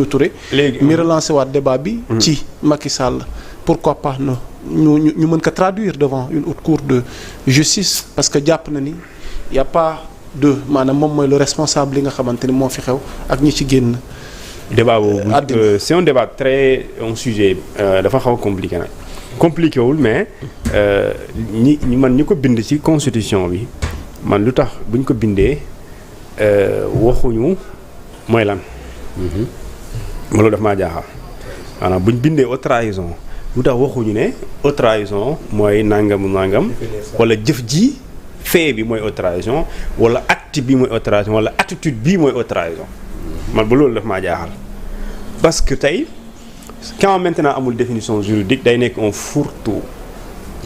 Touré mi relancer waat débat bi ci Macky Sall pourquoi pas non ñu mën ko traduire devant une haute cour de justice parce que jàpp na ni y a pas de maanaam moom mooy le responsable li nga xamante ni moo fi xew ak ñi ci génn débat boobu c'est un débat très un sujet dafa xaw a compliqué nag compliqué wul mais ñi ko bind ci constitution bi man lu tax buñ ko bindee waxuñu mooy lan loolu daf maa jaaxal maanaam buñ bindee haute trahison lu tax waxuñu ne haute trahison mooy nangam wala jëf ji fait bi mooy haute trahison wala acte bi mooy haute trahison wala attitude bi mooy haute trahison man ba loolu daf maa jaaxal parce que tey quand maintenant amul définition juridique day nekk un fourre-tout.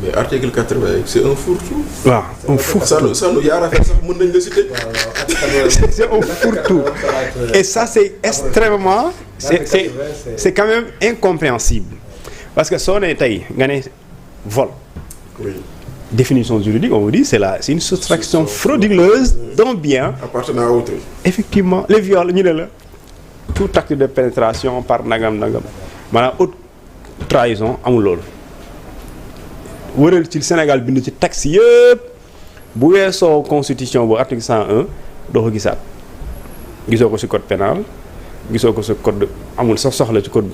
mais article 80 c'est un fourre-tout. waaw un fourre-tout ça nu yaa rafet sax mën nañ la citer. c'est un fourre-tout et ça c'est extrêmement c'est quand même incompréhensible parce que soo nee tey nga ne vol. oui. Définition juridique on vous dit c'est une soustraction frauduleuse d'un bien appartenant à autrui. Effectivement les viols ñu ne la tout acte de pénétration par nangam maanaam haute trahison amul loolu wëral ci Sénégal bind ci texte yëpp bu weesoo constitution bu article 101 doo ko gisaat gisoo ko ci code pénal gisoo ko ci code amul sax soxla ci code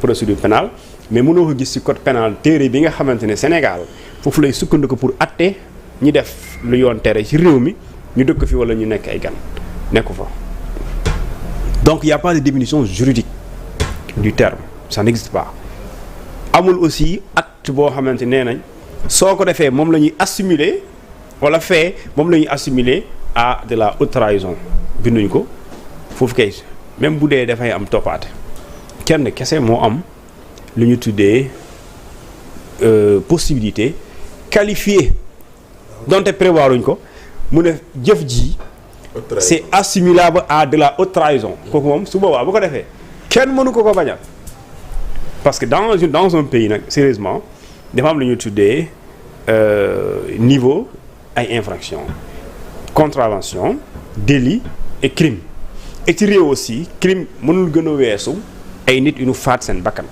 procédure pénale mais mënoo ko gis ci code pénal téere bi nga xamante ne Sénégal foofu lay sukkandiku pour atte ñi def lu yoon tere ci réew mi ñu dëkk fi wala ñu nekk ay gan nekku fa donc il y a pas de définition juridique du terme ça n'existe pas amul aussi acte boo xamante nee nañ soo ko defee moom la ñuy assimiler wala fait moom la ñuy assimiler à de la haute trahison binduñ ko foofu kay même bu dee dafay am toppaate kenn kese moo am lu ñu tuddee possibilité qualifiée donte prévoiruñ ko mu ne jëf ji c'est assimilable à de la haute trahison kooku moom su boobaa bu ko defee kenn mënu ko bañal parce que dans un pays nag sérieusement dafa am lu ñu tuddee niveau ay infraction contravention délit et crime et ci réew aussi crime mënul gën a weesu ay nit yu ñu faat seen bakkan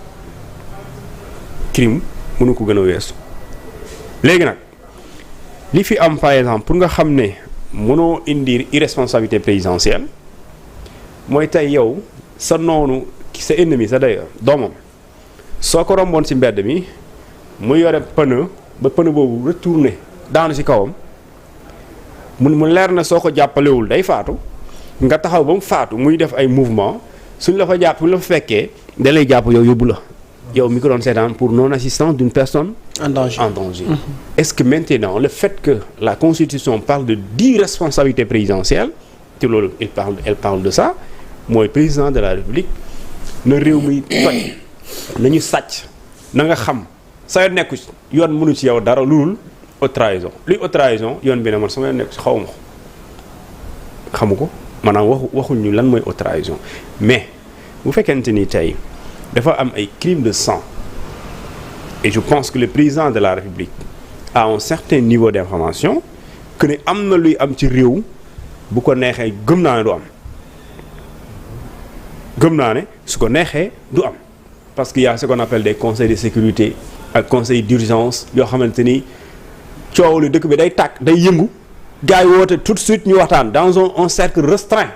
crime mënu ko gën a weesu léegi nag li fi am par exemple pour nga xam ne mënoo indi irresponsabilité présidentielle mooy tey yow sa noonu sa ennemi sa d'ailleurs doomam soo ko romboon ci mbedd mi mu yore pneu ba pneu boobu retourné daanu ci kawam mu leer na soo ko jàppalewul day faatu nga taxaw ba mu faatu muy def ay mouvement suñ la fa jàpp suñ la fa fekkee da lay jàpp yow yóbbu la yow mi ko doon seetaan pour non assistance d'une personne en danger. Est-ce que maintenant le fait que la constitution parle d'irresponsabilité présidentielle te loolu elle parle de ça mooy président de la république na réew mi toj nañu sàcc na nga xam sa yoon nekku yoon mënu ci yow dara lu dul haute trahison luy haute trahison yoon bi ne man sama yoon nekku ci xawma ko xamu ko maanaam waxul ñu lan mooy haute trahison mais bu fekkente ni tey dafa am ay crimes de sang et je pense que le président de la République a un certain niveau d'information que ne am na luy am ci réew bu ko neexee gëm naa ne du am gëm naa ne su ko neexee du am parce qu'il y a ce qu'on appelle des conseils de sécurité ak conseils d'urgence yoo xamante ni coow lu dëkk bi day tàkk day yëngu gars yi woote tout de suite ñu waxtaan dans un cercle restreint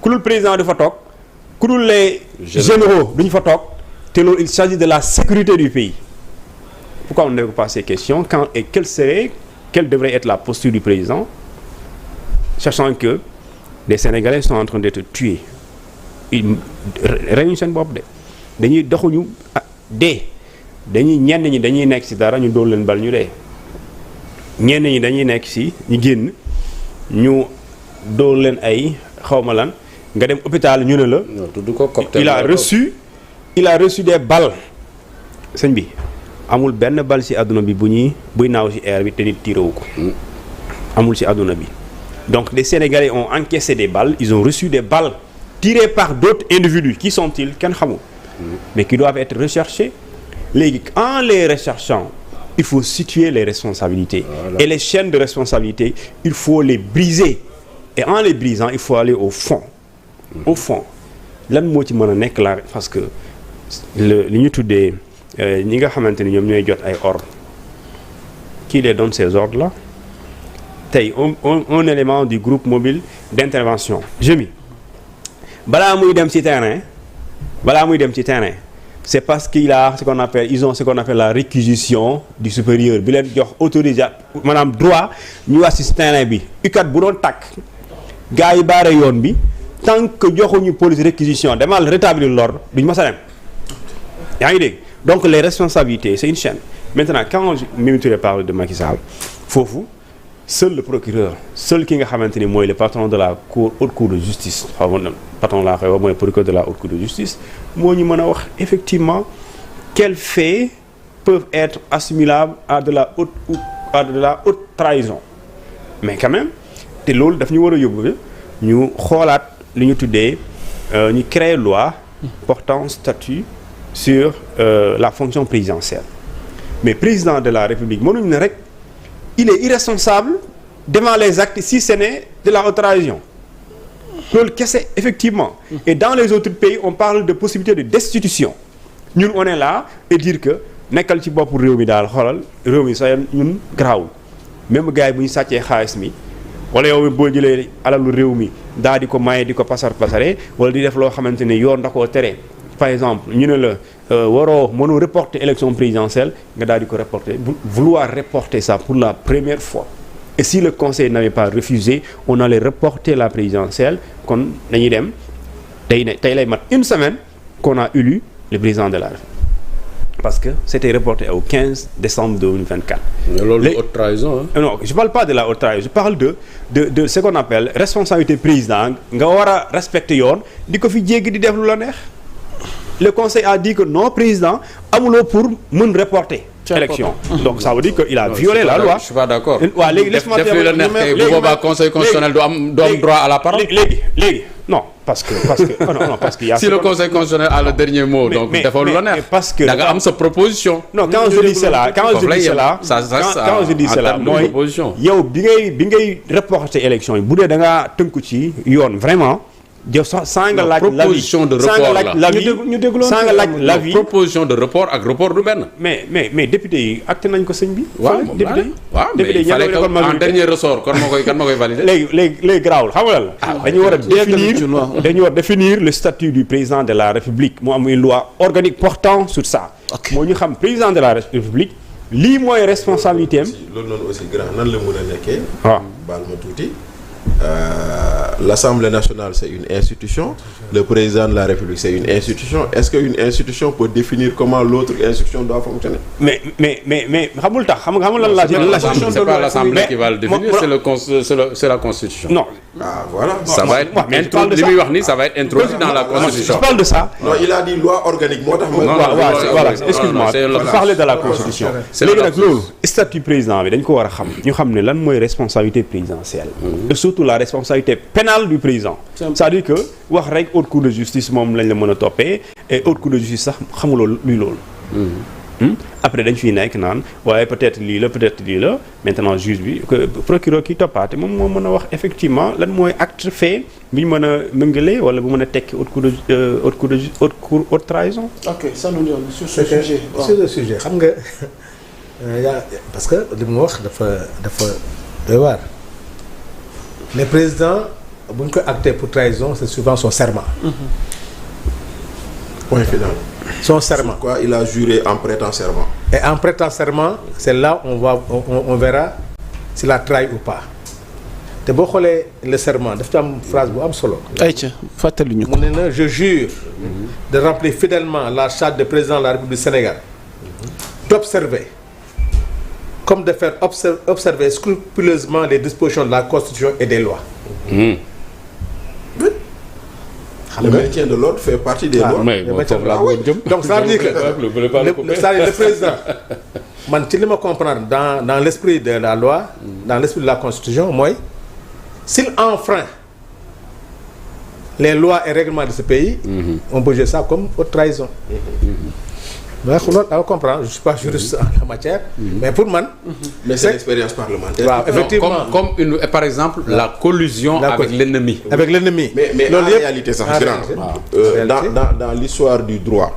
ku dul président du fa toog ku dul les généraux duñu fa toog te loolu il s'agit de la sécurité du pays. Pourquoi on ne pose pas ces questions quand et quelle devrait être la posture du président sachant que les Sénégalais sont en train d'être tués ils réunis seen bopp de dañuy doxuñu dee dañuy ñenn ñi dañuy nekk ci dara ñu dóor leen bal ñu dee ñenn ñi dañuy nekk ci ñu génn ñu dóor leen ay xawma lan nga dem hôpital ñu ne la il a reçu des balles sëñ bi amul benn bal ci àdduna bi buy naaw ci air bi te nit tirewu ko amul ci àdduna bi donc les Sénégalais ont encaissé des balles ils ont reçu des balles tirées par d'autres individus qui sont-ils kenn xamul mais qui doivent être recherchés léegi en les recherchant il faut situer les responsabilités et les chaînes de responsabilité il faut les briser et en les brisant il faut aller au fond lan moo ci mën a nekk la parce que li ñu tuddee ñi nga xamante ni ñoom ñooy jot ay ordres qui les donne ces ordres là tey un élément du groupe mobile d'intervention GMI balaa muy dem ci terrain c'est parce qu'il a ils ont ce qu'on appelle la réquisition du supérieur bi leen jox autorisation maanaam droit ñu wax ci terrain bi UCAD bu doon tàkk gars yi baare yoon bi tant que joxuñu police réquisition demal rétablir l'ordre duñu mës a dem yaa ngi dégg donc les responsabilités c'est une chaîne maintenant quand Mimi Touré parle de Macky Sall foofu seul le procureur seul ki nga xamante ni mooy le patron de la haute cour de justice patron laa koy wax mooy procureur de la haute cour de justice moo ñu mën a wax effectivement quels faits peuvent être assimilables à de la haute trahison mais quand même te loolu daf ñu war a yóbbu ñu xoolaat li ñu tuddee ñu créer loi portant statut sur la fonction présidentielle mais président de la République mënuñu ne rek il est irresponsable devant les actes si ce n'est de la haute trahison loolu kese effectivement et dans les autres pays on parle de possibilité de destitution ñun on est là et dire que nekkal ci bopp réew mi daal xoolal réew mi sa ñun garaawul même gars yi bu ñu sàccee xaalis mi wala yow boo jëlee alalu réew mi daal di ko maye di ko pasare wala di def loo xamante ne yoon da koo tere par exemple ñu ne la mënoo reporter élection présidentielle nga daal di ko reporter vouloir reporter ça pour la première fois et si le conseil n'avait pas refusé on allait reporter la présidentielle kon dañuy dem tey lay mat une semaine qu'on a élu le président de la République parce que c'était reporté au 15 décembre 2024. Mais loolu haute trahison hein? Non, je parle pas de la haute trahison, je parle de ce qu'on appelle responsabilité président nga war a respecter yoon di ko fi jéggi di def lu la neex. Le conseil a dit que non président amuloo pour mën reporter élection. Donc ça veut dire que il a violé la loi. Je suis pas d'accord. waaw léegi laisse-moi def li la neex kay bu boobaa conseil constitutionnel du am droit à la parole. léegi non parce que non parce que y a si le conseil constitutionnel a le dernier mot donc defoo lu la neex parce que da nga am sa proposition. Non quand je dis cela mooy yow bi ngay reporter élection yi bu dee da ngaa tënku ci yoon vraiment. sans nga laaj proposition de report la ñu déglu sans nga laaj l'avis proposition de report ak report du benn. mais député yi acté nañ ko sëñ bi. waaw mais il fallait que en dernier ressort kan moo koy valider. léegi garaawul xam nga la. dañu war définir le statut du président de la République mu am une loi organique portant sur ça. moo ñu xam président de la République lii mooy responsabilité am. loolu noonu aussi grand nan la mën a nekkee. waaw baal ma tuuti. L'Assemblée nationale c'est une institution, le président de la République c'est une institution. Est-ce qu'une institution peut définir comment l'autre institution doit fonctionner? Mais xamul tax xam lan la c'est pas l'Assemblée qui va le définir, c'est la Constitution. Non. Ah voilà. Ça va être introduit li muy wax ni ça va être introduit dans la Constitution. Je parle de ça. Non, il a dit loi organique moo tax. Voilà, excuse-moi. Je parlais de la Constitution. léegi nag loolu statut président bi dañ ko war a xam ñu xam ne lan mooy responsabilité présidentielle. Et surtout la responsabilité pénale du président. C'est-à-dire que wax rek haute cour de justice moom lañ la mën a toppee et haute cour de justice sax xamuloo luy loolu. Après dañ fiy nekk naan waaye peut-être lii la maintenant juge bi procureur ki toppaate moom moo mën a wax effectivement lan mooy acte fait bi ñu mën a méngale wala bu mën a tekki haute trahison. Ok ça nous donne sur ce sujet. Sur ce sujet xam nga parce que li mu wax dafa doy waar. Les présidents bu ñu ko acté pour trahison c'est souvent son serment. Point final. Son serment. Quoi, il a juré en prêtant serment. Et en prêtant serment c'est là on verra s'il a trahi ou pas te boo xoolee le serment daf ci am phrase bu am solo. ayca fàttali ñu ko. mu ne na je jure de remplir fidèlement la charte de président de la République du Sénégal, d'observer comme de faire observer scrupuleusement les dispositions de la Constitution et des lois. Le maintien de l'ordre fait partie des lois. Donc ça veut dire que le président man ci li ma comprendre dans l'esprit de la loi, dans l'esprit de la Constitution mooy s'il enfreint les lois et règlements de ce pays, on peut juger ça comme haute trahison. ndax loolu da nga comprendre je suis pas juriste en la matière. mais pour man. mais c'est l'expérience parlementaire. waaw effectivement comme par exemple la collusion avec l'ennemi. avec l'ennemi. mais en réalité sax dans l'histoire du droit.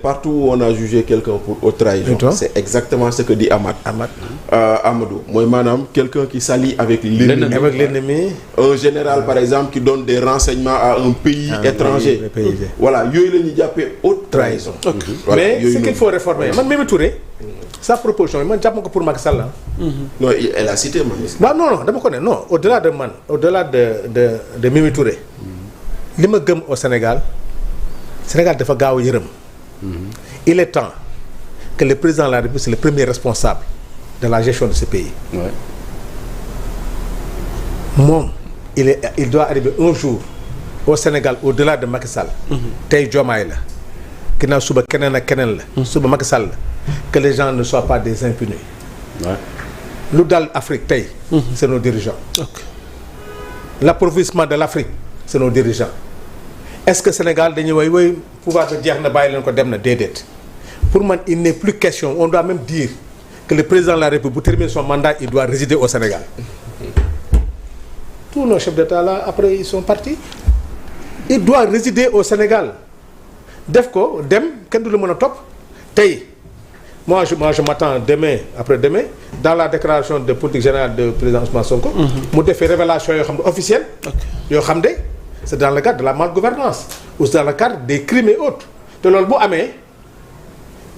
Partout où on a jugé quelqu'un pour haute trahison, c'est exactement ce que dit Amadou. Mooy maanaam quelqu'un qui s'allie avec l'ennemi. Un général par exemple qui donne des renseignements à un pays étranger. Voilà, yooyu la ñuy jàppee haute trahison. Voilà, mais ce qu'il faut réformer man Mimi Touré sa proposition man jàpp ma ko pour Macky Sall. Non, elle a cité man. waaw non dama ko ne non au-delà de Mimi Touré. li ma gëm au Sénégal dafa gaaw a yërëm. Il est temps que le président de la République c'est le premier responsable de la gestion de ce pays. Moom il doit arriver un jour au Sénégal au-delà de Macky Sall. tey Diomaye la ginnaaw suba keneen ak keneen la. suba Macky Sall la que les gens ne soient pas des impunis. lu dal Afrique tey. c'est nos dirigeants. L'appauvrissement de l'Afrique c'est nos dirigeants. Est-ce que Sénégal dañuy woy pouvoir de jeex na bàyyi leen ko dem na déedéet pour man il n'est plus question on doit même dire que le président de la République bu terminer son mandat il doit résider au Sénégal. Tous nos chefs d'État là après ils sont partis il doit résider au Sénégal def ko dem kenn du la mën a topp tey moi je m'attends demain après-demain dans la déclaration de politique générale de président Ousmane Sonko. mu defee révélation yoo xam ne officielle. yoo xam ne c'est dans le cadre de la malgouvernance ou c'est dans le cadre des crimes et autres te loolu bu amee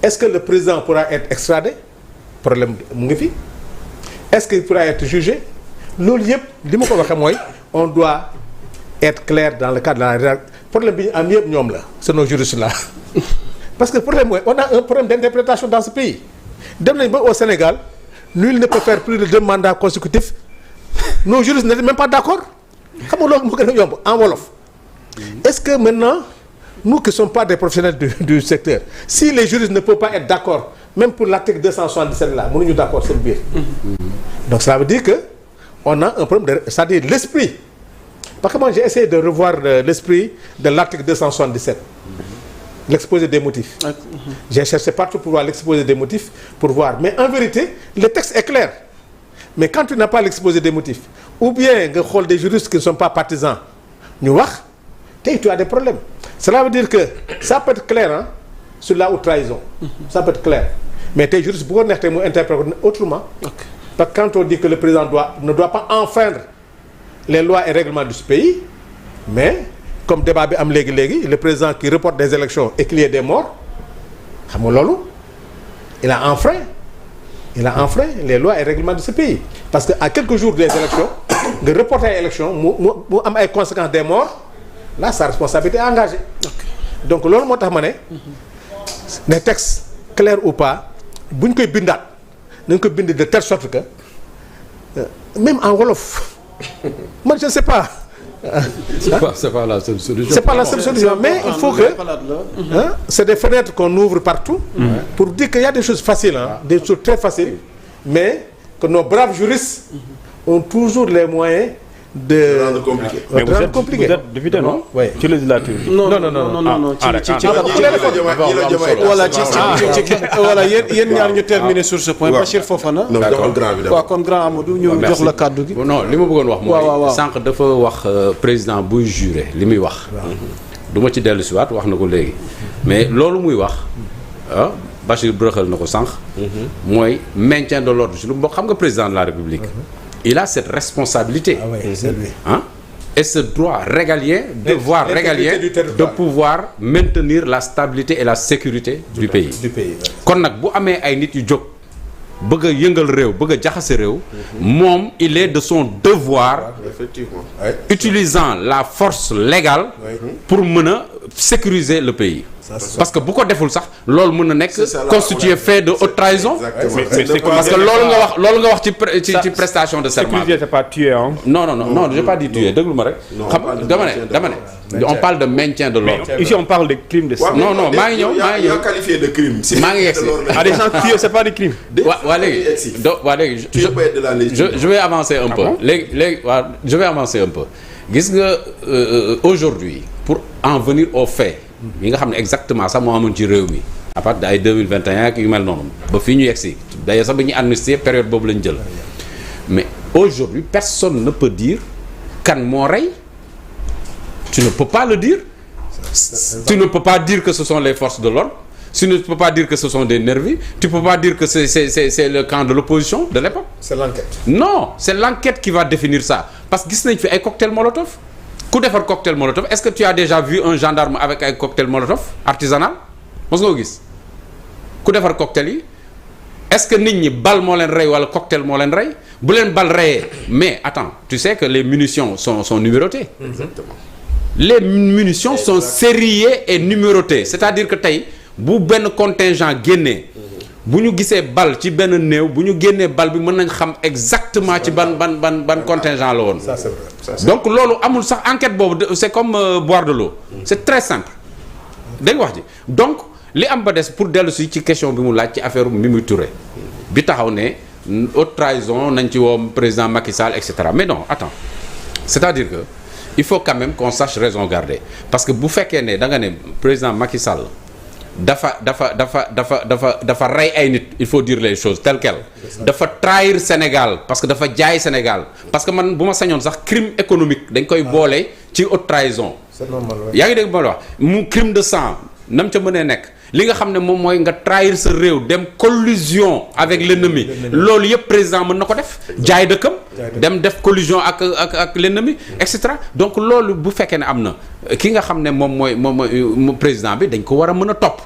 est-ce que le président pourra être extradé problème mu ngi fi est-ce qu'il pourra être jugé loolu yëpp li ma ko waxee mooy on doit être clair dans le cadre de la problème bi ñu am yëpp ñoom la c'est nos juristes là parce que problème mooy on a un problème d'interprétation dans ce pays dem nañ ba au Sénégal nul ne peut faire plus de 2 mandats consécutifs nos juristes n'étaient même pas d'accord. xam nga loolu moo gën a yomb en wolof est-ce que maintenant nous qui ne sommes pas des professionnels du secteur si les juristes ne peuvent pas être d'accord même pour l'article 277 là mënuñu d'accord seen biir. Donc ça veut dire que on a un problème c'est-à-dire l'esprit parce que moi j'ai essayé de revoir l'esprit de l'article 277 l'exposé des motifs. J'ai cherché partout pour voir l'exposé des motifs pour voir mais en vérité le texte est clair mais quand tu n'as pas l'exposé des motifs ou bien nga xool des juristes qui ne sont pas partisans ñu wax tey tu as des problèmes cela veut dire que ça peut être clair hein sur la haute trahison ça peut être clair mais tey juriste bu ko neex tey mu interpréter autrement parce que quand on dit que le président ne doit pas enfreindre les lois et règlements de ce pays mais comme débat bi am léegi le président qui reporte des élections et qu'il y ait des morts xam nga loolu il a enfreint les lois et règlements de ce pays parce que à quelques jours des élections nga reporter ay élections mu am ay conséquences des morts là sa responsabilité est engagée. Donc loolu moo tax ma ne les textes clairs ou pas bu ñu koy bindaat nañ ko bind de telle sorte que même en wolof man je ne sais pas. C'est pas la seule solution. C'est pas la seule solution mais il faut que c'est des fenêtres qu'on ouvre partout pour dire qu'il y a des choses faciles des choses très faciles mais que nos braves juristes ont toujours les moyens de rendre compliqué. Mais vous êtes député non? Oui. Ci législature. Non. Voilà yéen ñaar ñu terminer sur ce point. Bachir Fofana. Non waaw kon grand Amadou ñu jox la kàddu gi. Non li ma bëggoon wax mooy sànq dafa wax président buy juré li muy wax. du ma ci dellu si waat wax na ko léegi. Mais loolu muy wax Bachir brëxal na ko sànq. mooy maintien de l'ordre ci lu bokk xam nga président de la République. Il a cette responsabilité. Ah oui, c'est lui. Et ce droit régalien, devoir régalien de pouvoir maintenir la stabilité et la sécurité du pays. Kon nag bu amee ay nit yu jóg bëgg a yëngal réew bëgg a jaxase réew moom il est de son devoir effectivement utilisant la force légale pour mën a sécuriser le pays. Parce que bu ko deful sax loolu mën na nekk constitué fait de haute trahison. Parce que loolu nga wax ci prestation de serment. Sécurité c'est pas tuer hein. Non, j'ai pas dit tuer déglu ma rek. xam dama ne on parle de maintien de l'ordre. Ici on parle de crimes de sang. Non maa ngi ñëw qualifié de crime. maa ngi yegsi. Des gens tués c'est pas des crimes. waa léegi je vais avancer un peu. léegi je vais avancer un peu gis nga aujourd'hui pour en venir au fait yi nga xam ne exactement sax moo amoon ci réew mi à partir de ay 2021 ak yu mel noonu ba fii ñu yegsi d'ailleurs sax ba ñuy amnistier période boobu lañ jël mais aujourd'hui personne ne peut dire kan moo rey tu ne peux pas le dire tu ne peux pas dire que ce sont les forces de l'ordre tu ne peux pas dire que ce sont des nervis tu peux pas dire que c'est le camp de l'opposition de l'époque. C'est l'enquête. Non, c'est l'enquête qui va définir ça parce que gis nañ fi ay cocktail molotov ku defar cocktail molotov est-ce que tu as déjà vu un gendarme avec ay cocktail molotov artisanal mos nga ko gis ku defar cocktail yi est-ce que nit ñi bal moo leen rey wala cocktail moo leen rey bu leen bal reyee mais attends tu sais que les munitions sont numérotées. Exactement. Les munitions sont sériées et numérotées c'est-à-dire que tey bu benn contingent génnee bu ñu gisee bal ci benn néew bu ñu génnee bal bi mën nañ xam exactement ci ban contingent la woon. Ça c'est vrai. Donc loolu amul sax enquête boobu c'est comme boire de l'eau c'est très simple dégg nga wax ji donc li am ba des pour dellu si ci question bi mu laaj ci affaire Mimi Touré bi taxaw ne haute trahison nañ ci woo président Macky Sall et cetera mais non attends c'est-à-dire que il faut quand même qu'on sache raison garder parce que bu fekkee ne da nga ne président Macky Sall dafa rey ay nit il faut dire les choses telles quelles dafa trahir Sénégal parce que dafa jaay Sénégal parce que man bu ma sañoon sax crime économique dañ koy boole ci haute trahison yaa ngi dégg ma la wax mu crime de sang nam ca mënee nekk li nga xam ne moom mooy nga trahir sa réew dem collusion avec l'ennemi loolu yëpp président mën na ko def jaay dëkkam dem def collusion ak l'ennemi et cetera donc loolu bu fekkee ne am na ki nga xam ne moom mooy président bi dañ ko war a mën a topp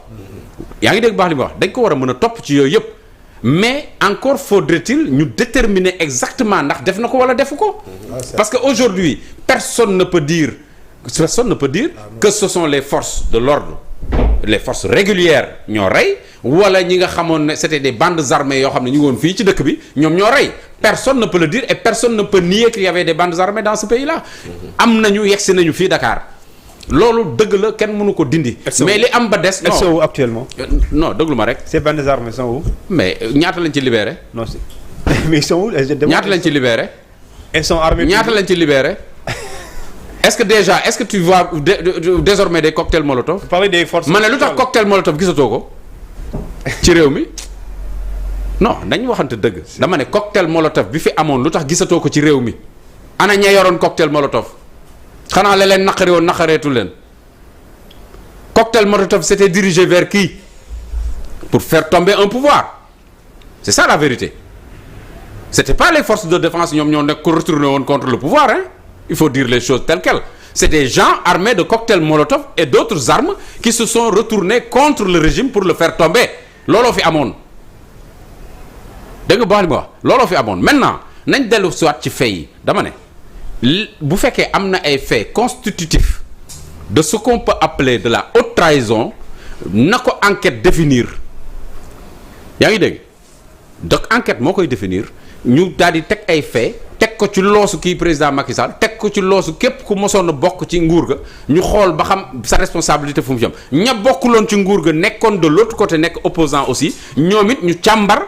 yaa ngi dégg baax li ma wax dañ ko war a mën a topp ci yooyu yëpp mais encore faudrait-il ñu déterminer exactement ndax def na ko wala defu ko parce que aujourd'hui personne ne peut dire que ce sont les forces de l'ordre les forces régulières ñoo rey wala ñi nga xamoon ne c'était des bandes armées yoo xam ne ñu ngi woon fii ci dëkk bi ñoom ñoo rey personne ne peut le dire et personne ne peut nier qu'il y avait des bandes armées dans ce pays-là am nañu yegsi nañu fii Dakar loolu dëgg la kenn mënu ko dindi mais li am ba des non actuellement non déglu ma rek ces bandes armées sont où mais ñaata lañ ci libéré non mais ils sont où ñaata lañ ci libéré elles sont armées ñaata lañ ci libéré est-ce que tu vois désormais des cocktails molotov parler des forces ma ne lu tax cocktail molotov gisatoo ko ci réew mi non dañ waxante dëgg dama ne cocktail molotov bi fi amoon lu tax gisatoo ko ci réew mi ana ña yoroon cocktail molotov xanaa la leen naqari woon naqareetu leen cocktail molotov c'était dirigé vers qui pour faire tomber un pouvoir c'est ça la vérité c'était pas les forces de défense ñoom ñoo nekk ko retourné woon contre le pouvoir hein il faut dire les choses telles quelles c'est des gens armés de cocktails molotov et d'autres armes qui se sont retournés contre le régime pour le faire tomber looloo fi amoon dégg nga baax li ma wax looloo fi amoon maintenant nañ dellu soit ci faits yi dama ne bu fekkee am na ay faits constitutifs de ce qu'on peut appeler de la haute trahison na ko enquête définir yaa ngi dégg donc enquête moo koy définir ñu daal di teg ay faits teg ko ci loosu kii président Macky Sall teg ko ci loosu képp ku mosoon a bokk ci nguur ga ñu xool ba xam sa responsabilité fu mu jëm ña bokkuloon ci nguur ga nekkoon de l'autre côté nekk opposant aussi ñoom it ñu càmbar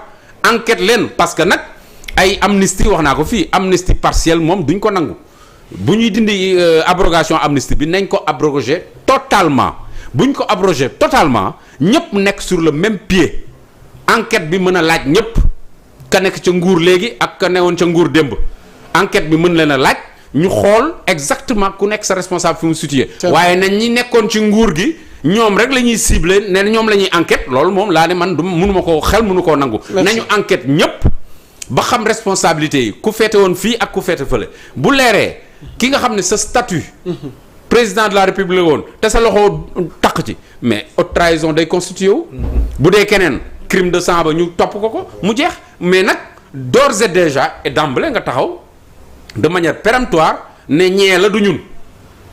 enquête leen parce que nag ay amnistie wax naa ko fii amnistie partielle moom duñ ko nangu bu ñuy dindi abrogation amnistie bi nañ ko abroger totalement buñ ko abroger totalement ñëpp nekk sur le même pied enquête bi mën a laaj ñëpp ka nekk ca nguur léegi ak ka newoon ca nguur démb enquête bi mën leen a laaj ñu xool exactement ku nekk sa responsable fi mu situé waaye nañ ñi nekkoon ci nguur gi ñoom rek la ñuy ciblé ne ñoom la ñuy enquête loolu moom laa ne man du mënuma koo xel mënu koo nangu nañu enquête ñëpp ba xam responsabilité yi ku féete woon fii ak ku féete fële bu leeree ki nga xam ne sa statut président de la république woon te sa loxo takk ci mais haute trahison day constitué wu bu dee keneen crime de sang ba ñu topp ko mu jeex mais nag d'ores et déjà et d'emblée nga taxaw de manière péremptoire ne ñee la du ñun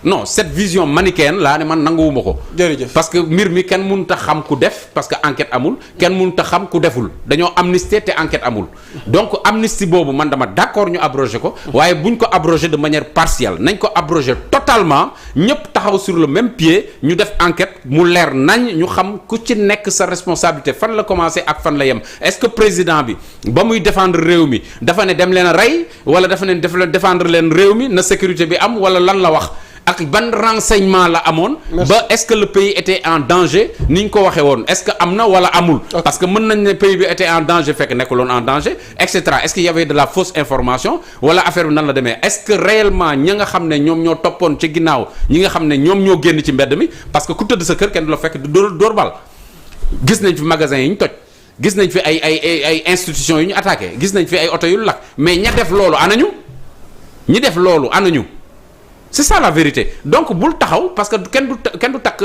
non cette vision manichéenne laa ne man nanguwuma ko. jërëjëf parce que mbir mi kenn mënut a xam ku def parce que enquête amul kenn mënut a xam ku deful dañoo amnistier te enquête amul donc amnistie boobu man dama d'accord ñu abroger ko waaye buñ ko abroger de manière partielle nañ ko abroger totalement ñëpp taxaw sur le même pied ñu def enquête mu leer nañ ñu xam ku ci nekk sa responsabilité fan la commencer ak fan la yem est-ce que président bi ba muy défendre réew mi dafa ne dem leen a rey wala dafa ne défendre leen réew mi na sécurité bi am wala lan la wax. ak ban renseignement la amoon. ba est-ce que le pays était en danger ni ñu ko waxee woon est-ce que am na wala amul. parce que mën nañ ne pays bi était en danger fekk nekkuloon en danger et cetera est-ce qu'il y avait de la fausse information wala affaire bi nan la demee est-ce que réellement ña nga xam ne ñoom ñoo toppoon ci ginnaaw ñi nga xam ne ñoom ñoo génn ci mbedd mi parce que ku tëdd sa kër kenn du la fekk dóor bal gis nañ fi magasin yi ñu toj. gis nañ fi ay institutions yu ñu attaqué gis nañ fi ay oto yu lakk mais ña def loolu anañu ñi def loolu anañu c'est ça la vérité donc bul taxaw parce que kenn du takk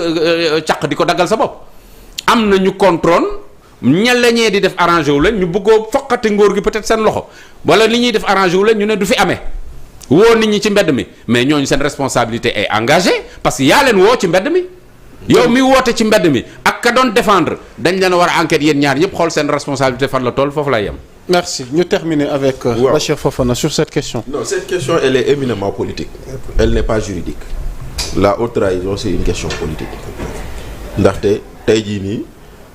caq di ko daggal sa bopp am na ñu contrôle ña lañee di def arrangé wu leen ñu bëggoo foqati ngóor gi peut-être seen loxo wala li ñuy def arrangé wu leen ñu ne du fi amee woo nit ñi ci mbedd mi mais ñooñu seen responsabilité est engagée parce que yaa leen woo ci mbedd mi. yow mi woote ci mbedd mi ak ka doon défendre dañ leen war a enquête yéen ñaar ñëpp xool seen responsabilité fan la toll foofu lay yem. merci ñu terminer avec Bachir Fofana sur cette question. Non, cette question elle est éminemment politique. Elle n'est pas juridique. La haute trahison c'est une question politique. ndaxte tey jii nii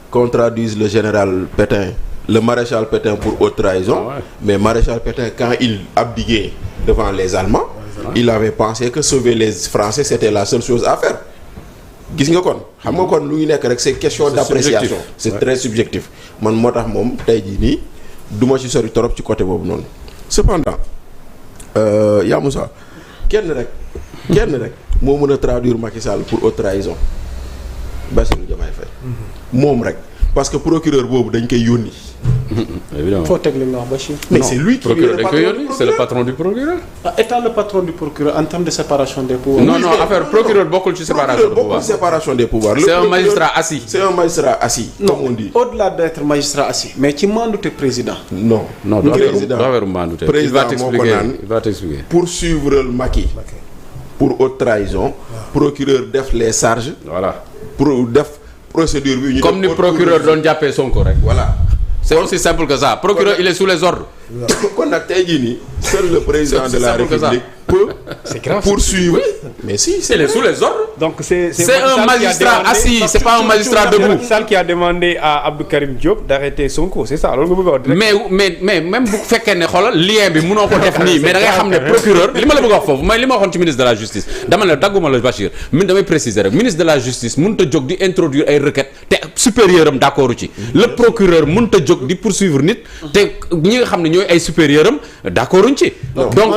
qu'on traduise le général Pétain le maréchal Pétain pour haute trahison. Ah ouais. Mais maréchal Pétain quand il abdiquait devant les Allemands. Il avait pensé que sauver les Français c'était la seule chose à faire. gis nga kon xam nga kon lu ñu nekk rek c'est question d'appréciation c'est très subjectif man moo tax moom tey jii nii du ma ci sori torop ci côté boobu noonu cependant yaa Moussa kenn rek moo mën a traduire Macky Sall pour haute trahison Bassirou Diomaye Faye moom rek parce que procureur boobu dañ koy yónni. évidemment foo teg li nga wax Bachir. mais c'est lui qui c'est le patron du procureur. étant le patron du procureur en termes de séparation des pouvoirs. non affaire procureur bokkul ci séparation des pouvoirs. C'est un magistrat assis. C'est un magistrat assis. Non, comme on dit. Au-delà d'être magistrat assis mais ci mandute président. non du affaire mandute. Il va t'expliquer. Poursuivre Macky pour haute trahison. Procureur def les charges. Voilà. pour def procédure bi ñu comme ni procureur doon jàppee Sonko rek. Voilà. C'est aussi simple que ça. Procureur il est sous les ordres. kon nag tey jii nii seul le président de la République peut poursuivre. mais si il est sous les ordres. Donc c'est un magistrat assis, c'est pas un magistrat debout. Macky Sall qui a demandé à Abdou Karim Diop d'arrêter Sonko, c'est ça loolu nga bëgg a wax direct. mais même bu fekkee ne xoolal lien bi mënoo ko def nii mais da ngay xam ne procureur li ma la bëgg a wax foofu mooy li ma waxoon ci ministre de la justice dama ne dagguma la Bachir damay préciser rek ministre de la justice mënut a jóg di introduire ay requêtes te supérieur am d'accord ci le procureur mënut a jóg di poursuivre nit te ñi nga xam ne ñooy ay supérieur am d'accorduñ ci. donc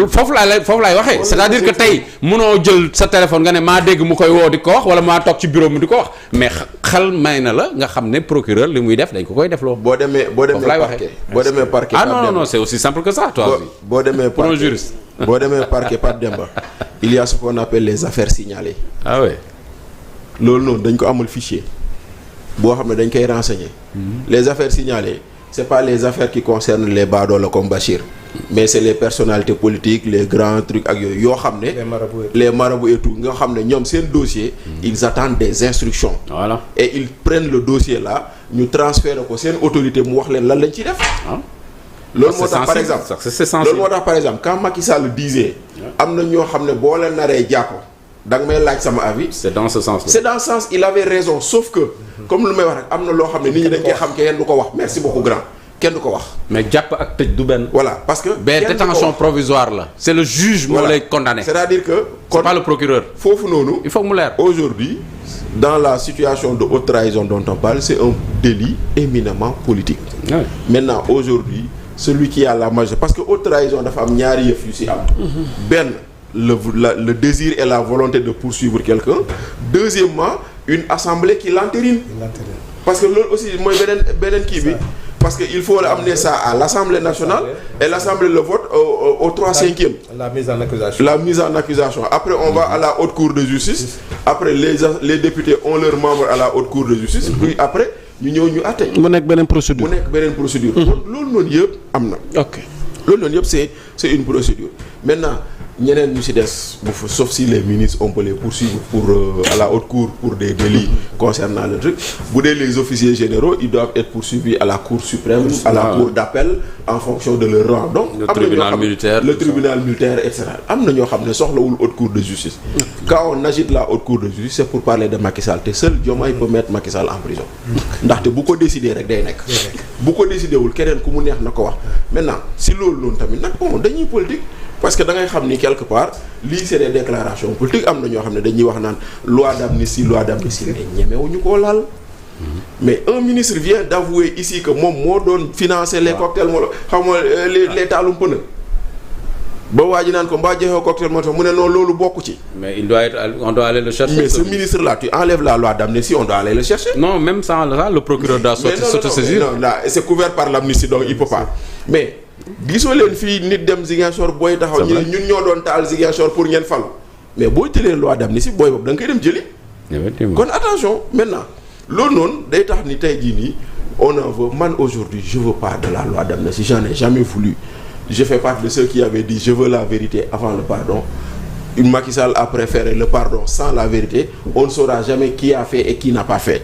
foofu laay waxee c'est-à-dire que tey mënoo jël sa téléphone nga ne maa dégg mu koy woo di ko wax wala maa toog ci bureau mu di ko wax mais xel may na la nga xam ne procureur li muy def dañ ko koy def loo. boo demee parquet. Ah non c'est aussi simple que ça toi aussi. boo demee pour un juriste. boo demee parquet Pape Demba il y a ce qu'on appelle les affaires signalées. Ah oui. loolu noonu dañ ko amul fichier boo xam ne dañ koy renseigner. Les affaires signalées c'est pas les affaires qui concernent les badoola comme Bachir. mais c'est les personnalités politiques les grands trucs ak yooyu yoo xam ne. les marabouts et tout nga xam ne ñoom seen dossier. ils attendent des instructions. Voilà. Et ils prennent le dossier là ñu transférer ko seen autorité mu wax leen lan lañ ciy def. loolu moo tax par exemple loolu moo tax par exemple quand Macky Sall disait. am na ñoo xam ne boo leen naree jàpp da nga may laaj sama avis. c'est dans ce sens là. c'est dans ce sens il avait raison sauf que. comme lu may wax rek am na loo xam ne nit ñi dañ koy xam kenn du ko wax merci beaucoup grand. kenn du ko wax. mais jàpp ak tëj du benn. voilà parce que. détention provisoire la. c'est le juge moo lay condamné. c'est-à-dire que. c'est pas le procureur. foofu noonu. il faut mu leer. aujourd'hui dans la situation de haute trahison dont on parle c'est un délit éminemment politique. Oui. Maintenant aujourd'hui celui qui a la majorité parce que haute trahison dafa am ñaari yëf yu ci am. benn le désir et la volonté de poursuivre quelqu'un. Deuxièmement une assemblée qui l'entérine. parce que loolu aussi mooy beneen kii bi. parce que il faut amener ça à l'Assemblée nationale et l'Assemblée le vote au 3/5. La mise en accusation. La mise en accusation. Après on va à la haute cour de justice. Après les députés ont leurs membres à la haute cour de justice. Puis après ñu ñëw ñu àtte. mu nekk beneen procédure. loolu noonu yëpp am na. ok loolu noonu yëpp c'est une procédure. Maintenant ñeneen ñu ci des sauf si les ministres on peut les poursuivre à la haute cour pour des délits concernant le truc bu dee les officiers généraux ils doivent être poursuivis à la cour suprême à la cour d'appel en fonction de leur rang donc le tribunal militaire etc. am na ñoo xam ne soxlawul haute cour de justice quand on agite la haute cour de justice c'est pour parler de Macky Sall te seul Diomaye peut mettre Macky Sall en prison ndaxte bu ko décider rek day nekk bu ko décider wul keneen ku mu neex na ko wax maintenant si loolu noonu tamit nag bon dañuy politique parce que da ngay xam ni quelque part lii c'est des déclarations politiques am na ñoo xam ne dañuy wax naan loi d'amnistie mais ñemewuñu koo laal. mais un ministre vient d'avouer ici que moom moo doon financer les cocktails molotov xam nga les taalum pënë ba waa ji naan ko mbaa joxee cocktail molotov mu ne non loolu bokku ci. mais on doit aller le chercher. mais ce ministre là tu enlèves la loi d'amnistie on doit aller le chercher. non même sans ça le procureur doit s'autosaisir. non là c'est couvert par l'amnistie donc il peut pas mais. gisoo leen fii nit dem Ziguinchor booy taxaw ñu ñun ñoo doon taal Ziguinchor pour ngeen falu mais boo jëlee loi d'amnistie booy boobu da nga koy dem jëli. kon attention maintenant loolu noonu day tax ni tey jii nii on en veut man aujourd'hui je veux pas de la loi d'amnistie j'en ai jamais voulu je fais partie de ceux qui avaient dit je veux la vérité avant le pardon. Macky Sall a préféré le pardon sans la vérité on ne saura jamais qui a fait et qui n'a pas fait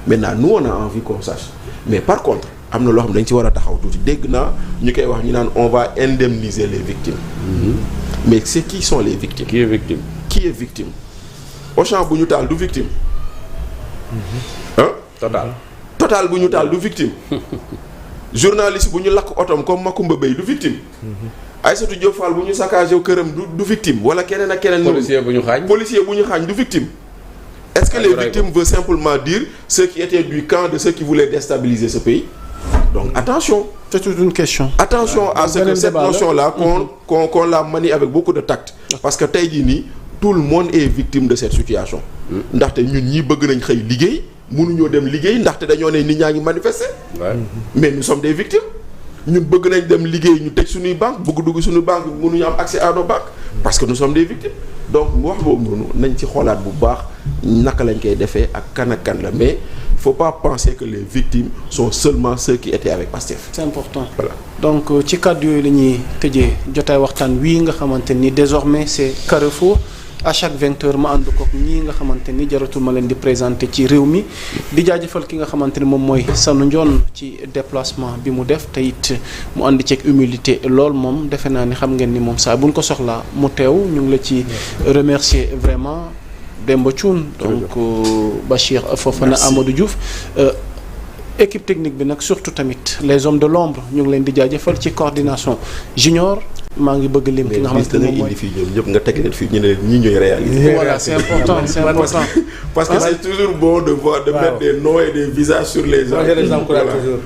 maintenant nous on a envie qu'on sache mais par contre am na loo xam ne dañ ci war a taxaw tuuti dégg naa ñu koy wax ñu naan on va indemniser les victimes. mais c'est qui sont les victimes. qui est victime. Auchan bu ñu taal du victime. ah. Total bu ñu taal du victime. journaliste bu ñu lakk otom comme Makumba Bey du victime. Aïssatou Diop Fall bu ñu saccagé këram du victime wala keneen ak keneen. policier bu ñu xaañ du victime. est-ce que les victimes veut simplement dire ceux qui étaient du camp de ceux qui voulaient déstabiliser ce pays. donc attention. c'est toute une question. attention à ce que cette notion-là qu'on la manie avec beaucoup de tact. parce que tey jii nii tout le monde est victime de cette situation. ndaxte ñun ñii bëgg nañ xëy liggéey mënuñoo dem liggéey ndaxte dañoo ne nit ñaa ngi manifester. mais nous sommes des victimes. ñun bëgg nañ dem liggéey ñu tëj suñuy banque bëgg dugg suñu banque mënuñu am accès à nos banques parce que nous sommes des victimes. donc wax boobu noonu nañ ci xoolaat bu baax naka lañ koy defee ak kan la mais faut pas penser que les victimes sont seulement ceux qui étaient avec Pastef. c'est important. voilà donc ci kàddu yooyu la ñuy tëjee jotaay waxtaan wii nga xamante ni désormais c'est Carrefour à chaque 20 heures ma ànd ko ñii nga xamante ni jaratul ma leen di présenter ci réew mi di jaajëfal ki nga xamante ni moom mooy Sanu Ndione ci déplacement bi mu def te it mu ànd ceeg humilité lool moom defe naa ni xam ngeen ni moom saa buñ ko soxlaa mu teew ñu ngi la ci remercier vraiment Demba Thioune donc Bachir Fofana Amadou Diouf équipe technique bi nag surtout tamit les hommes de l'ombre ñu ngi leen di jaajëfal ci coordination junior maa ngi bëgg lim ki nga xamante ne moom mooy fii ñoom ñëpp nga teg leen fii ñu ne leen ñii ñooy réaliser. voilà c'est important parce que c'est toujours bon de voir de mettre des noms et des visages sur les gens. je les encourage toujours.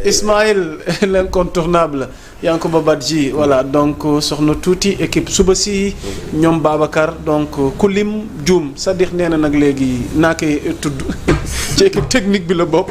Ismaël l'incontournable Yankoba Badji voilà donc soxna tuuti équipe suba si ñoom Babacar donc ku lim Dioum c'est-à-dire nee na nag léegi naa koy tudd ci équipe technique bi la bokk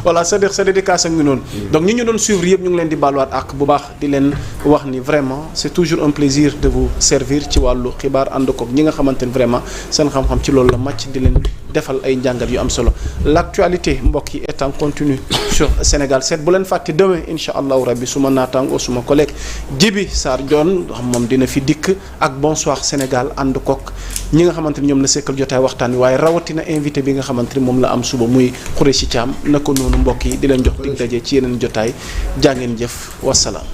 voilà c'est-à-dire sa dédicace ak ñu noonu donc ñi ñu doon suivre yëpp ñu ngi leen di baaluwaat ak bu baax di leen wax ni vraiment c'est toujours un plaisir de vous servir ci wàllu xibaar ànd koog ñi nga xamante ni vraiment seen xam-xam ci loolu la màcc di leen defal ay njàngat yu am solo l'actualité mbokk yi est en continu sur Sénégal 7 bu leen fàtte demain incha allahu rabbi suma naataango suma collègue Djibi Sarr Dione moom dina fi dikk ak Bonsoir Sénégal ànd koog ñi nga xamante ni ñoom la sekkal jotaay waxtaan wi waaye rawatina invité bi nga xamante ni moom la am suba muy Khoureyssi Thiam na ko noonu mbokk yi di leen jox dig daje ci yeneen jotaay jaa ngeen jëf wasalaam